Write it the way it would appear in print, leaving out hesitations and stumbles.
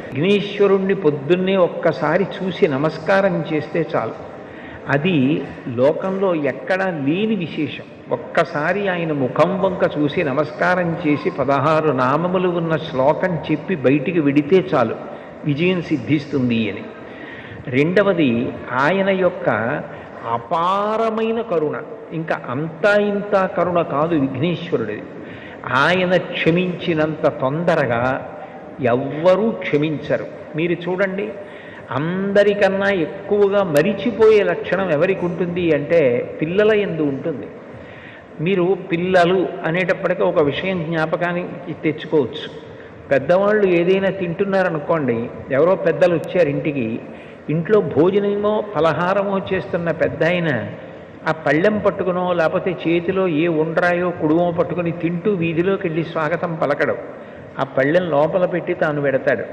విఘ్నేశ్వరుణ్ణి పొద్దున్నే ఒక్కసారి చూసి నమస్కారం చేస్తే చాలు. అది లోకంలో ఎక్కడా లేని విశేషం. ఒక్కసారి ఆయన ముఖం వంక చూసి నమస్కారం చేసి 16 నామములు ఉన్న శ్లోకం చెప్పి బయటికి విడితే చాలు, విజయం సిద్ధిస్తుంది అని. రెండవది ఆయన యొక్క అపారమైన కరుణ. ఇంకా అంతా ఇంత కరుణ కాదు విఘ్నేశ్వరుడిది. ఆయన క్షమించినంత తొందరగా ఎవ్వరూ క్షమించరు. మీరు చూడండి, అందరికన్నా ఎక్కువగా మరిచిపోయే లక్షణం ఎవరికి ఉంటుంది అంటే పిల్లల యందు ఉంటుంది. మీరు పిల్లలు అనేటప్పటికీ ఒక విషయం జ్ఞాపకానికి తెచ్చుకోవచ్చు. పెద్దవాళ్ళు ఏదైనా తింటున్నారనుకోండి, ఎవరో పెద్దలు వచ్చారు ఇంటికి, ఇంట్లో భోజనమో ఫలహారమో చేస్తున్న పెద్ద ఆయన ఆ పళ్ళెం పట్టుకునో లేకపోతే చేతిలో ఏ ఉండ్రాయో కుడుమో పట్టుకుని తింటూ వీధిలోకి వెళ్ళి స్వాగతం పలకడం, ఆ పళ్ళెం లోపల పెట్టి తాను పెడతాడు.